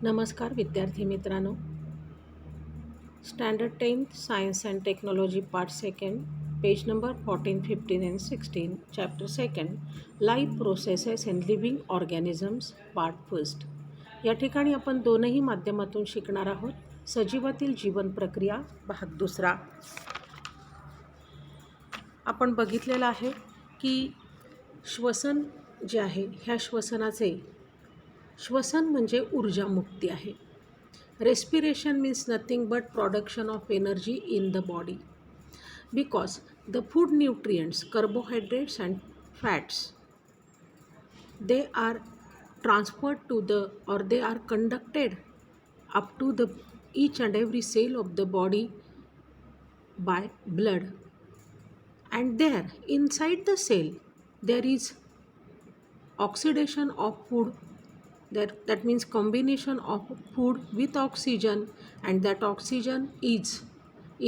नमस्कार विद्यार्थी मित्रांनो. Standard 10th science and technology part second, page number 14, 15 and 16, chapter second, life processes in living organisms, part first. या ठिकाणी आपण दोनही माध्यमातून शिकणार आहोत. सजीवातील जीवन प्रक्रिया भाग दुसरा. आपण बघितलेलं आहे की श्वसन जे आहे, ह्या श्वसन म्हणजे ऊर्जामुक्ती आहे. Respiration means nothing but production of energy in the body because the food nutrients, carbohydrates and fats, they are transferred to they are conducted up to the each and every cell of the body by blood, and there inside the cell there is oxidation of food. That means combination of food with oxygen, and that oxygen is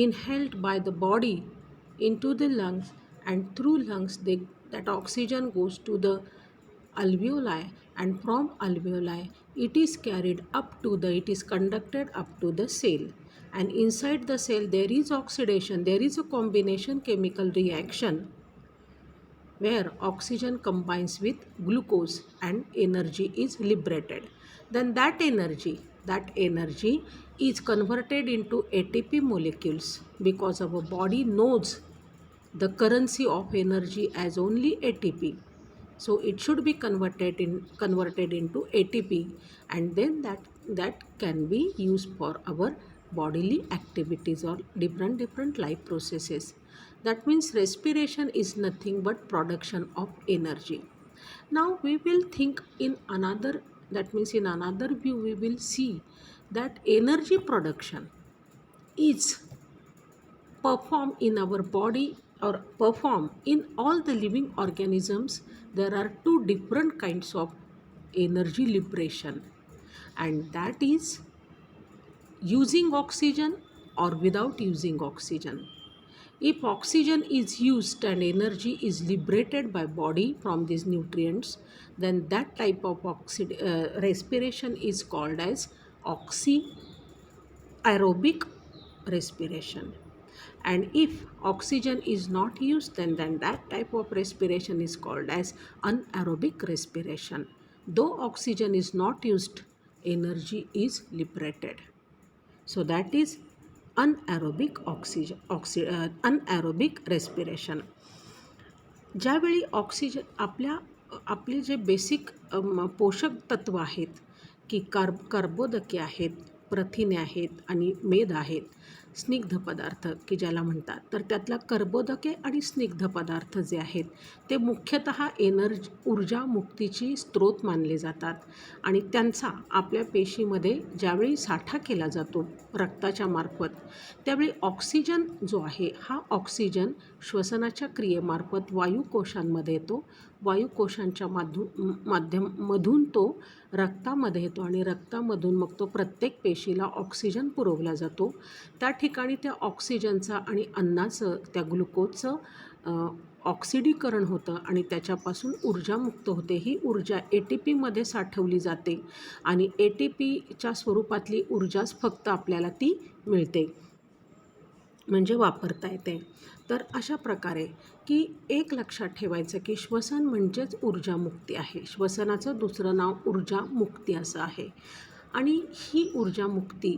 inhaled by the body into the lungs, and through lungs that oxygen goes to the alveoli, and from alveoli it is conducted up to the cell, and inside the cell there is oxidation, there is a combination chemical reaction where oxygen combines with glucose and energy is liberated. Then that energy is converted into ATP molecules, because our body knows the currency of energy as only ATP. So it should be converted into ATP, and then that can be used for our bodily activities or different life processes. That means respiration is nothing but production of energy. Now we will think in another, that means in another view we will see that energy production is performed in our body or performed in all the living organisms. There are two different kinds of energy liberation, and that is using oxygen or without using oxygen. If oxygen is used and energy is liberated by body from these nutrients, then that type of respiration is called as aerobic respiration. And if oxygen is not used, then that type of respiration is called as anaerobic respiration. Though oxygen is not used, energy is liberated. So that is anaerobic respiration. ज्यावेळी oxygen आपले जे basic पोषक तत्व आहेत की कर्बोदके आहेत, प्रथिने आहेत आणि मेद आहेत, स्निग्ध पदार्थ की ज्याला म्हणतात, तर त्यातला कर्बोदके आणि स्निग्ध पदार्थ जे आहेत ते मुख्यतः ऊर्जा मुक्तीची स्रोत मानले जातात, आणि त्यांचा आपल्या पेशीमध्ये ज्यावेळी साठा केला जातो रक्ताच्या मार्फत, त्यावेळी ऑक्सिजन जो आहे, हा ऑक्सिजन श्वसनाच्या क्रियेमार्फत वायुकोशांमध्ये येतो. वायुकोशांच्या माध्यमातून तो रक्तामध्ये येतो, आणि रक्तामधून मग तो प्रत्येक पेशीला ऑक्सिजन पुरवला जातो. त्या ठिकाणी त्या ऑक्सिजनचा आणि अन्नाचं, त्या ग्लुकोजचं ऑक्सिडीकरण होतं, आणि त्याच्यापासून ऊर्जा मुक्त होते. ही ऊर्जा ATPमध्ये साठवली जाते, आणि ATPच्या स्वरूपातली ऊर्जाच फक्त आपल्याला ती मिळते, म्हणजे वापरता येते. तर अशा प्रकारे की एक लक्षात ठेवायचं की श्वसन म्हणजेच ऊर्जामुक्ती आहे. श्वसनाचं दुसरं नाव ऊर्जामुक्ती असं आहे. आणि ही ऊर्जामुक्ती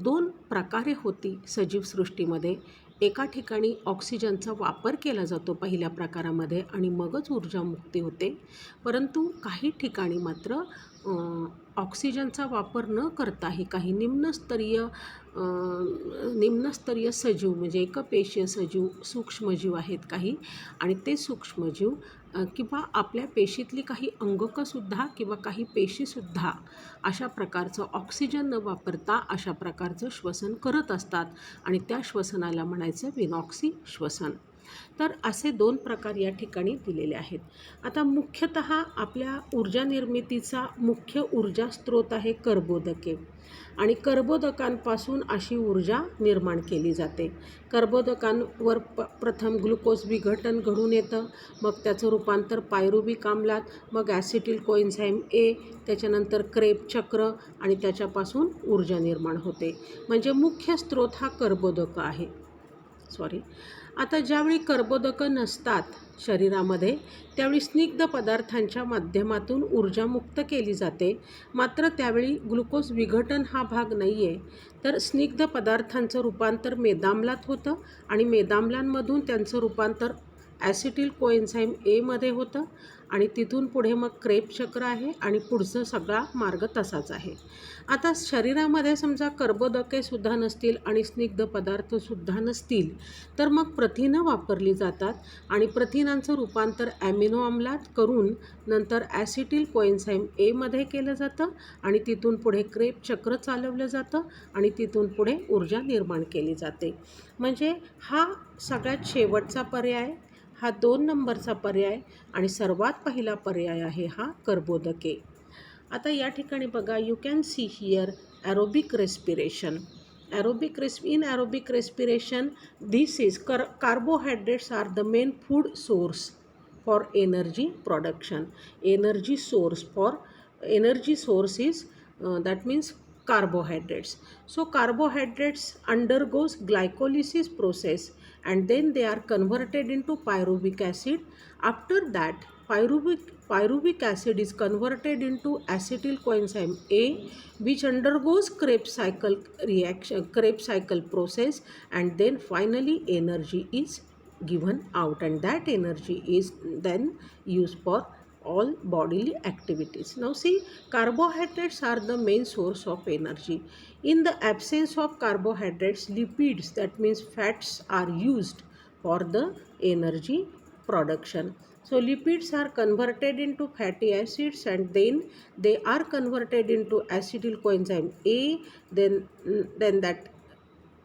दोन प्रकारे होती सजीवसृष्टीमध्ये. एका ठिकाणी ऑक्सिजनचा वापर केला जातो पहिल्या प्रकारामध्ये, आणि मगच ऊर्जामुक्ती होते. परंतु काही ठिकाणी मात्र ऑक्सिजनचा वापर न करताही काही निम्नस्तरीय सजीव, म्हणजे एकपेशीय सजीव, सूक्ष्मजीव आहेत काही, आणि ते सूक्ष्मजीव किंवा आपल्या पेशीतली काही अंगकंसुद्धा किंवा काही पेशीसुद्धा अशा प्रकारचं ऑक्सिजन न वापरता अशा प्रकारचं श्वसन करत असतात, आणि त्या श्वसनाला म्हणायचं विनॉक्सी श्वसन. तर असे 2 प्रकार या ठिकाणी दिलेले आहेत. आता मुख्यतः आपल्या ऊर्जा निर्मितीचा मुख्य ऊर्जा स्रोत आहे कर्बोदके आणि कर्बोदकांपासून अशी ऊर्जा निर्माण केली जाते. कर्बोदकांवर प्रथम ग्लुकोज विघटन घडून येतं, मग त्याचं रूपांतर पायरुव्हिक आम्लात, मग ॲसिटिल कोएन्झाइम ए, त्याच्यानंतर क्रेब चक्र आणि त्याच्यापासून ऊर्जा निर्माण होते. म्हणजे मुख्य स्रोत हा कर्बोदक आहे. आता ज्यावेळी कर्बोदकं नसतात शरीरामध्ये त्यावेळी स्निग्ध पदार्थांच्या माध्यमातून ऊर्जा मुक्त केली जाते. मात्र त्यावेळी ग्लुकोज विघटन हा भाग नाही आहे, तर स्निग्ध पदार्थांचं रूपांतर मेदाम्लात होतं आणि मेदाम्लांमधून त्यांचं रूपांतर ॲसिटिल कोएन्झाइम एमध्ये होतं आणि तिथून पुढे मग क्रेब चक्र आहे आणि पुढचा सगळा मार्ग तसाच आहे. आता शरीरामध्ये समजा कर्बोदकेसुद्धा नसतील आणि स्निग्ध पदार्थसुद्धा नसतील तर मग प्रथिनं वापरली जातात आणि प्रथिनांचं रूपांतर ॲमिनो आम्लात करून नंतर ॲसिटिल कोएन्झाइम एमध्ये केलं जातं आणि तिथून पुढे क्रेब चक्र चालवलं जातं आणि तिथून पुढे ऊर्जा निर्माण केली जाते. म्हणजे हा सगळ्यात शेवटचा पर्याय, हा 2 नंबरचा पर्याय आणि सर्वात पहिला पर्याय आहे हा कर्बोदके. आता या ठिकाणी बघा, you can see here aerobic respiration. In aerobic respiration, this is carbohydrates are the main food source for energy production. Energy source is that means carbohydrates. So carbohydrates undergoes glycolysis process and then they are converted into pyruvic acid. After that pyruvic acid is converted into acetyl coenzyme A, which undergoes Krebs cycle process, and then finally energy is given out, and that energy is then used for all bodily activities. Now see, carbohydrates are the main source of energy. In the absence of carbohydrates, lipids, that means fats, are used for the energy production. So lipids are converted into fatty acids and then they are converted into acetyl coenzyme A. Then that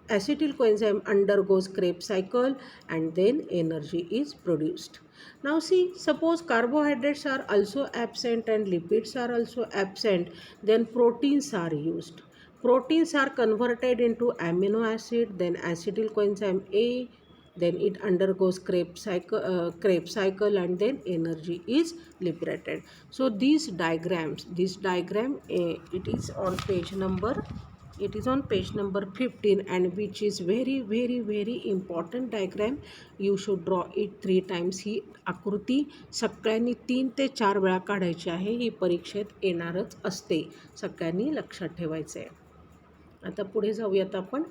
acetyl coenzyme undergoes Krebs cycle and then energy is produced. Now see, suppose carbohydrates are also absent and lipids are also absent, then proteins are used. Proteins are converted into amino acid, then acetyl coenzyme A, then it undergoes Krebs cycle and then energy is liberated. So this diagram it is on page number 15 and which is very important diagram. You should draw it 3 times. ही आकृती सगळ्यांनी 3 ते 4 वेळा काढायची आहे. ही परीक्षेत येणारच असते, सगळ्यांनी लक्षात ठेवायचं आहे. आता पुढे जाऊयात आपण.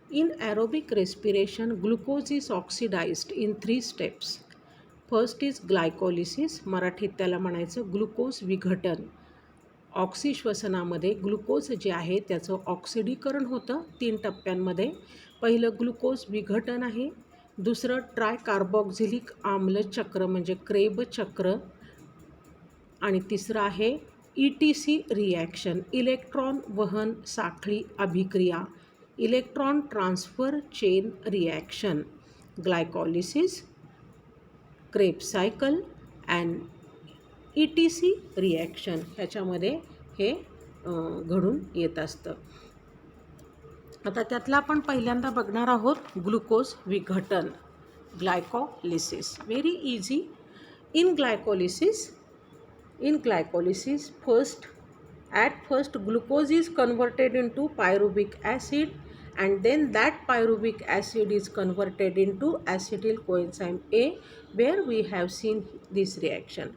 In aerobic respiration, glucose is oxidized in 3 steps. First is glycolysis, मराठीत त्याला म्हणायचं ग्लुकोज विघटन. ऑक्सिश्वसनामध्ये ग्लुकोज जे आहे त्याचं ऑक्सिडीकरण होतं 3 टप्प्यांमध्ये. पहिलं ग्लुकोज विघटन आहे, दुसरं ट्रायकार्बॉक्झिलिक आम्ल चक्र म्हणजे क्रेब चक्र आणि तिसरं आहे ETC रिॲक्शन, इलेक्ट्रॉन वहन साखळी अभिक्रिया, electron transfer chain reaction, glycolysis, Kreb cycle and ETC reaction ह्याच्यामध्ये हे घडून येत असतं. आता त्यातला आपण पहिल्यांदा बघणार आहोत ग्लुकोज विघटन, glycolysis. Very easy. In glycolysis at first glucose is converted into pyruvic acid and then that pyruvic acid is converted into acetyl coenzyme A, where we have seen this reaction.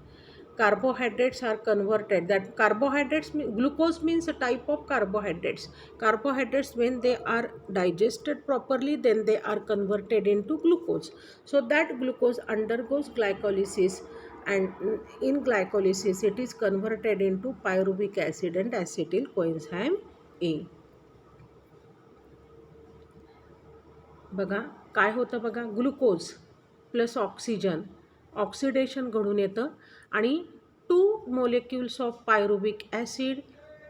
Carbohydrates are converted. That carbohydrates, glucose means a type of carbohydrates. Carbohydrates, when they are digested properly, then they are converted into glucose. So that glucose undergoes glycolysis, and in glycolysis it is converted into pyruvic acid and acetyl coenzyme A. बघा काय होतं बघा, glucose plus oxygen oxidation घडून येतं आणि 2 molecules of pyruvic acid,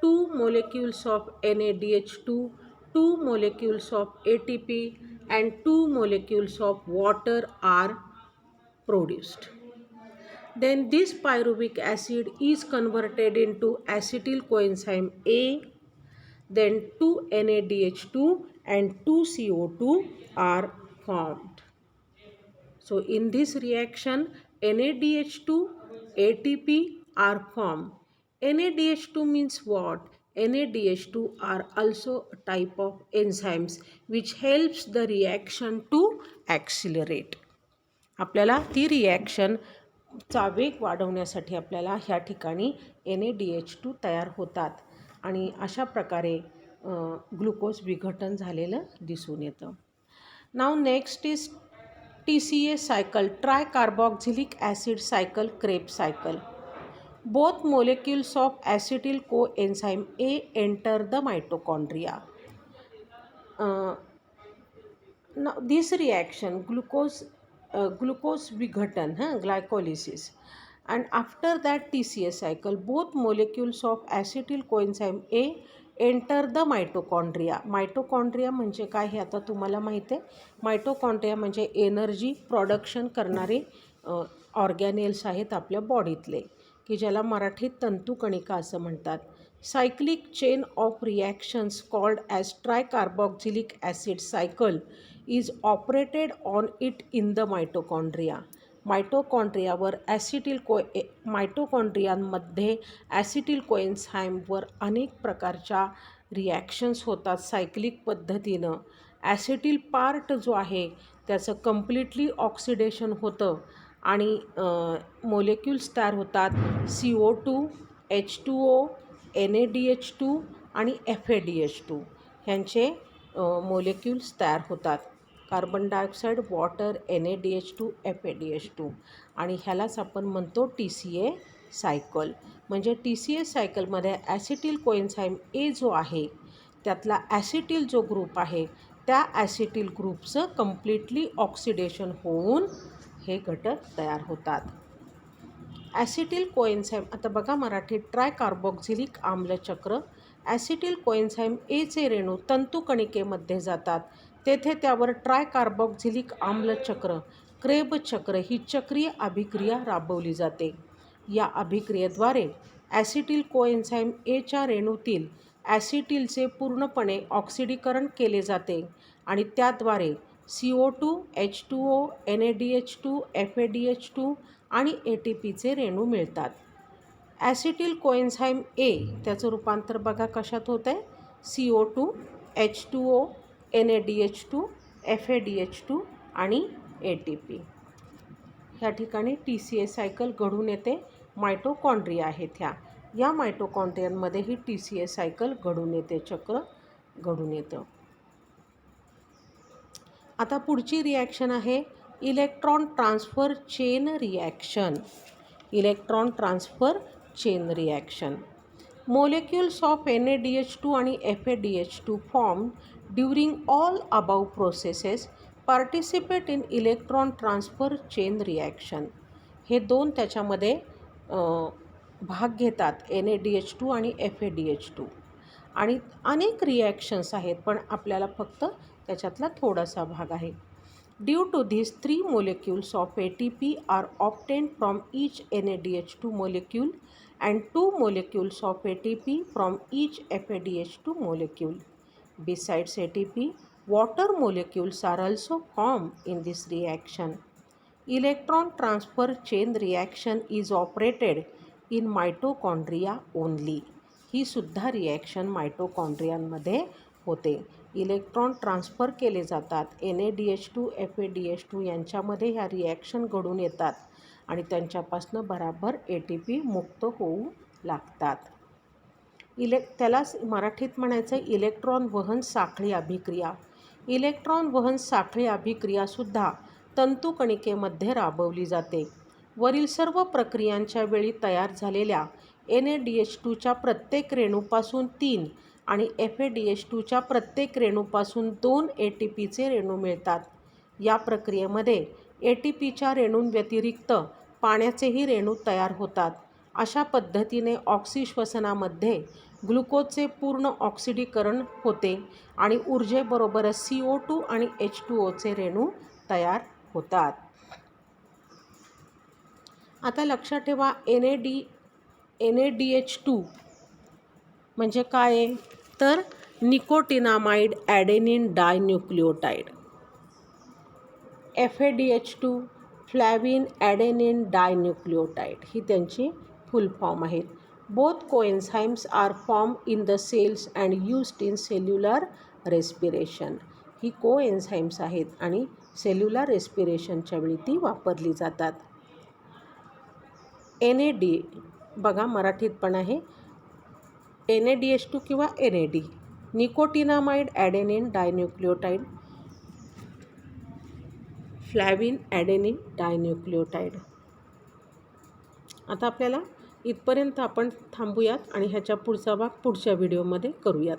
2 molecules of NADH2, 2 molecules of ATP and 2 molecules of water are produced. Then this pyruvic acid is converted into acetyl coenzyme A, then 2 NADH2 and 2 CO2 are formed. So in this reaction, NADH2, ATP are formed. NADH2 means what? NADH2 are also a type of enzymes which helps the reaction to accelerate. आपल्याला ती रिॲक्शनचा वेग वाढवण्यासाठी आपल्याला ह्या ठिकाणी NADH2 तयार होतात आणि अशा प्रकारे ग्लुकोज विघटन झालेलं दिसून येतं. नाव next is TCA cycle, tricarboxylic acid cycle, Krebs cycle. Both molecules of acetyl coenzyme A enter the mitochondria. Now this reaction, glucose vighatan, glycolysis, and after that TCA cycle, both molecules of acetyl coenzyme A enter the mitochondria. Mitochondria म्हणजे काय हे आता तुम्हाला माहीत आहे. Mitochondria म्हणजे energy production करणारे ऑर्गॅनेल्स आहेत आपल्या बॉडीतले, की ज्याला मराठीत तंतुकणिका असं म्हणतात. Cyclic chain of reactions called as tricarboxylic acid cycle is operated on it in the mitochondria. मायटोकॉन्ड्रियावर मायटोकॉन्ड्रियांमध्ये ॲसिटिल कोएन्झाईमवर अनेक प्रकारच्या रिॲक्शन्स होतात सायक्लिक पद्धतीनं. ॲसिटिल पार्ट जो आहे त्याचं कम्प्लिटली ऑक्सिडेशन होतं आणि मोलेक्युल्स तयार होतात. CO2, H2O, NADH2 आणि FADH2 ह्यांचे मोलेक्युल्स तयार होतात. Carbon dioxide, water, NADH2, FADH2 आणि ह्यालाच आपण म्हणतो TCA सायकल. म्हणजे TCA सायकलमध्ये ॲसिटिल कोएन्झाईम A जो आहे त्यातला ॲसिटिल जो ग्रुप आहे त्या ॲसिटिल ग्रुपचं कम्प्लिटली ऑक्सिडेशन होऊन हे घटक तयार होतात. ॲसिटिल कोएन्झाईम आता बघा मराठीत ट्रायकार्बॉक्झिलिक आम्लचक्र. ॲसिटिल कोएन्झाईम Aचे रेणू तंतुकणिकेमध्ये जातात. तेथे त्यावर ट्रायकार्बॉक्झिलिक आम्लचक्र, क्रेब चक्र ही चक्रीय अभिक्रिया राबवली जाते. या अभिक्रियेद्वारे ॲसिटिल कोएन्झाईम Aच्या रेणूतील ॲसिटिलचे पूर्णपणे ऑक्सिडीकरण केले जाते आणि त्याद्वारे CO2, H2O, NADH2, FADH2 आणि ATPचे रेणू मिळतात. ॲसिटिल कोएन्झाईम A त्याचं रूपांतर बघा कशात होतं आहे. CO2, H2O, NADH2, FADH2 आणि ATP. ह्या ठिकाणी TCA सायकल घडून येते. मायटोकॉन्ड्रिया आहेत या मायटोकॉन्ड्रियांमध्ये ही TCA सायकल घडून येते, चक्र घडून येतं. आता पुढची रिॲक्शन आहे electron transfer chain reaction. Electron transfer chain reaction. Molecules of NADH2 आणि FADH2 form during all above processes participate in electron transfer chain reaction. हे दोन त्याच्यामध्ये भाग घेतात, NADH2 आणि FADH2. आणि अनेक रिॲक्शन्स आहेत पण आपल्याला फक्त त्याच्यातला थोडासा भाग आहे. Due to this 3 molecules of ATP are obtained from each NADH2 molecule and 2 molecules of ATP from each FADH2 molecule. Besides ATP, water molecules are also formed in this reaction. Electron transfer chain reaction is operated in mitochondria only. ही सुद्धा reaction मायटोकॉन्ड्रियांमध्ये होते. Electron transfer केले जातात. NADH2, FADH2 यांच्यामध्ये ह्या reaction घडून येतात आणि त्यांच्यापासून बराबर ATP मुक्त होऊ लागतात. त्यालाच मराठीत म्हणायचं इलेक्ट्रॉन वहन साखळी अभिक्रिया. इलेक्ट्रॉन वहन साखळी अभिक्रियासुद्धा तंतुकणिकेमध्ये राबवली जाते. वरील सर्व प्रक्रियांच्या वेळी तयार झालेल्या NADH2च्या प्रत्येक रेणूपासून 3 आणि FADH2च्या प्रत्येक रेणूपासून 2 ATPचे रेणू मिळतात. या प्रक्रियेमध्ये ATPच्या रेणूंव्यतिरिक्त पाण्याचेही रेणू तयार होतात. अशा पद्धतीने ऑक्सिश्वसनामध्ये ग्लुकोजचे पूर्ण ऑक्सिडीकरण होते आणि ऊर्जेबरोबरच CO2 आणि H2Oचे रेणू तयार होतात. आता लक्षात ठेवा NADH2 म्हणजे काय आहे तर nicotinamide adenine dinucleotide. FADH2 flavin adenine dinucleotide ही त्यांची फुल फॉर्म आहेत. Both coenzymes are form in the cells and used in cellular respiration. ही कोएन्झाइम्स आहेत आणि सेल्युलर रेस्पिरेशनच्या वेळी ती वापरली जातात. NAD बघा मराठीत पण आहे NADH2 किंवा NAD nicotinamide adenine dinucleotide फ्लॅविन adenine dinucleotide. आता आपल्याला इथपर्यंत आपण थांबूयात आणि ह्याच्या पुढचा भाग पुढच्या व्हिडिओमध्ये करूयात.